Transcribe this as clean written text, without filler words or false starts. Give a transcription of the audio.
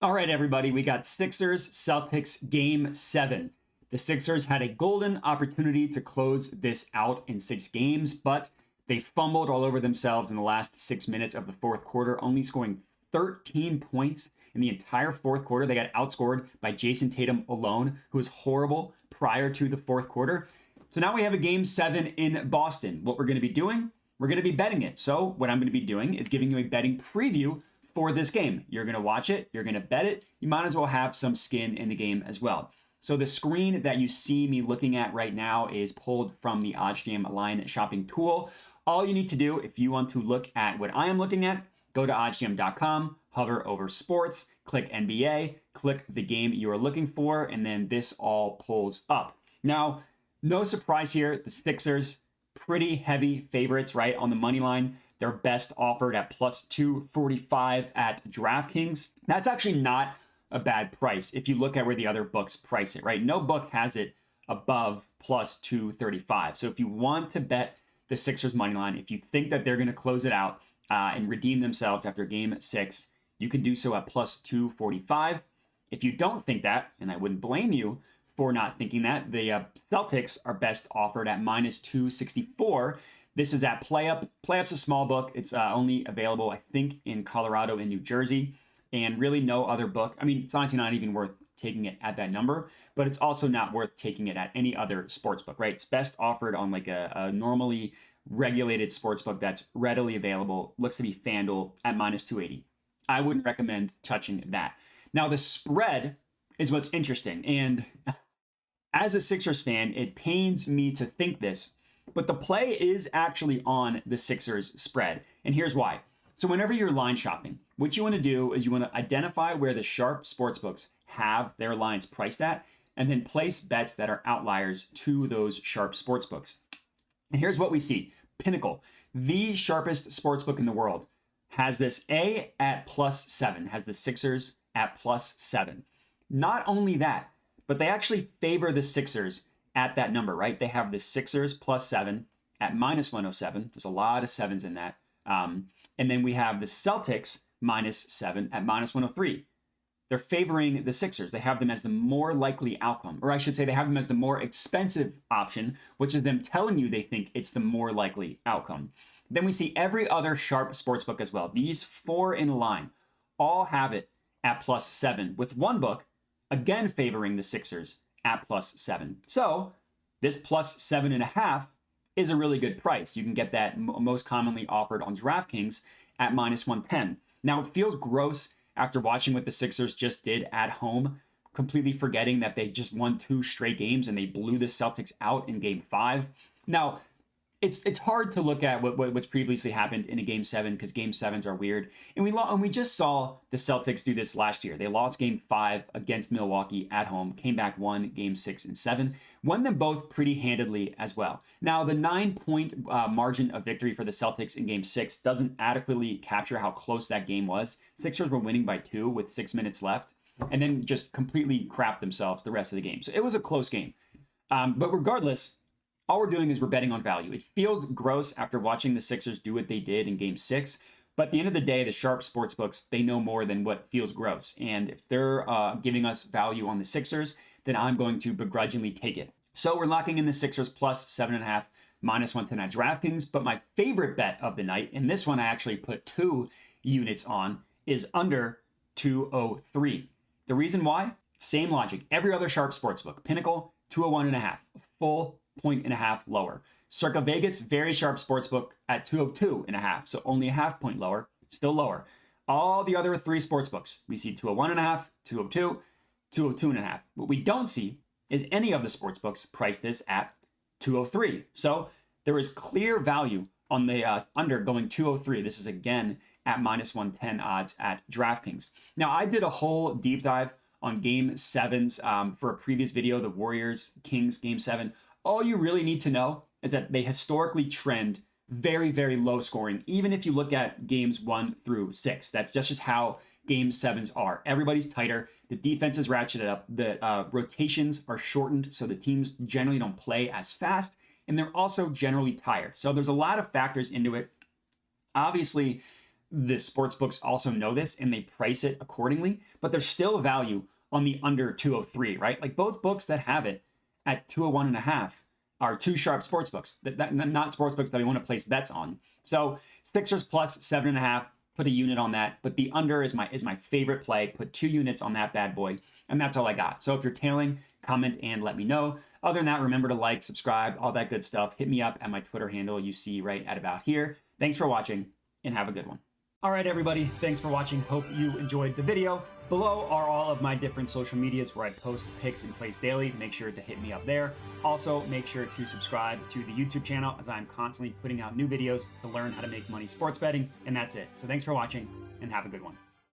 All right, everybody, we got Sixers Celtics game 7. The Sixers had a golden opportunity to close this out in 6 games, but they fumbled all over themselves in the last 6 minutes of the fourth quarter, only scoring 13 points in the entire fourth quarter. They got outscored by Jason Tatum alone, who was horrible prior to the fourth quarter. So now we have a game 7 in Boston. What we're going to be doing, we're going to be betting it. So what I'm going to be doing is giving you a betting preview for this game. You're going to watch it, you're going to bet it, you might as well have some skin in the game as well. So the screen that you see me looking at right now is pulled from the OddsJam line shopping tool. All you need to do, if you want to look at what I am looking at, go to oddsjam.com, hover over sports, click NBA, click the game you are looking for, and then this all pulls up. Now, no surprise here, the Sixers, pretty heavy favorites, right, on the money line. They're best offered at plus 245 at DraftKings. That's actually not a bad price if you look at where the other books price it, right? No book has it above plus 235. So if you want to bet the Sixers money line, if you think that they're going to close it out and redeem themselves after game 6, you can do so at plus 245. If you don't think that, and I wouldn't blame you for not thinking that, the Celtics are best offered at minus 264. This is at PlayUp. PlayUp's a small book. It's only available, I think, in Colorado and New Jersey, and really no other book. I mean, it's honestly not even worth taking it at that number, but it's also not worth taking it at any other sports book, right? It's best offered on like a normally regulated sports book that's readily available. Looks to be FanDuel at minus 280. I wouldn't recommend touching that. Now, the spread is what's interesting, and as a Sixers fan, it pains me to think this, but the play is actually on the Sixers spread. And here's why. So whenever you're line shopping, what you want to do is you want to identify where the sharp sportsbooks have their lines priced at, and then place bets that are outliers to those sharp sportsbooks. And here's what we see. Pinnacle, the sharpest sportsbook in the world, has this A at plus 7, has the Sixers at plus 7. Not only that, but they actually favor the Sixers at that number, right? They have the Sixers plus 7 at minus 107. There's a lot of 7s in that. And then we have the Celtics minus 7 at minus 103. They're favoring the Sixers. They have them as the more likely outcome, or I should say they have them as the more expensive option, which is them telling you they think it's the more likely outcome. Then we see every other sharp sportsbook as well. These 4 in line all have it at plus 7, with one book again favoring the Sixers at plus 7. So this plus 7.5 is a really good price. You can get that most commonly offered on DraftKings at minus 110. Now, it feels gross after watching what the Sixers just did at home, completely forgetting that they just won 2 straight games and they blew the Celtics out in game 5. Now, it's hard to look at what's previously happened in a game 7 because game 7s are weird. And we just saw the Celtics do this last year. They lost game 5 against Milwaukee at home, came back, won game 6 and 7, won them both pretty handedly as well. Now, the 9-point margin of victory for the Celtics in game 6 doesn't adequately capture how close that game was. Sixers were winning by 2 with 6 minutes left, and then just completely crapped themselves the rest of the game. So it was a close game. But regardless, all we're doing is we're betting on value. It feels gross after watching the Sixers do what they did in game 6. But at the end of the day, the sharp sportsbooks, they know more than what feels gross. And if they're giving us value on the Sixers, then I'm going to begrudgingly take it. So we're locking in the Sixers plus 7.5, minus 110 at DraftKings. But my favorite bet of the night, and this one I actually put 2 units on, is under 203. The reason why? Same logic. Every other sharp sportsbook, Pinnacle, 201.5, a full 1.5 lower. Circa Vegas, very sharp sportsbook at 202.5, so only a half point lower, still lower. All the other 3 sportsbooks, we see 201.5, 202, 202.5. What we don't see is any of the sportsbooks price this at 203. So there is clear value on the under going 203. This is again at minus 110 odds at DraftKings. Now, I did a whole deep dive on game 7s for a previous video, the Warriors Kings game 7. All you really need to know is that they historically trend very, very low scoring, even if you look at games 1 through 6. That's just how game 7s are. Everybody's tighter. The defense is ratcheted up. The rotations are shortened, so the teams generally don't play as fast, and they're also generally tired. So there's a lot of factors into it. Obviously, the sports books also know this and they price it accordingly, but there's still value on the under 203, right? Like both books that have it at 201.5 are two sharp sports books, not sports books that we want to place bets on. So Sixers plus 7.5, put a unit on that, but the under is my favorite play. Put 2 units on that bad boy, and that's all I got. So if you're tailing, comment and let me know. Other than that, remember to like, subscribe, all that good stuff. Hit me up at my Twitter handle you see right at about here. Thanks for watching and have a good one. All right, everybody, thanks for watching. Hope you enjoyed the video. Below are all of my different social medias where I post picks and plays daily. Make sure to hit me up there. Also, make sure to subscribe to the YouTube channel as I'm constantly putting out new videos to learn how to make money sports betting. And that's it. So thanks for watching and have a good one.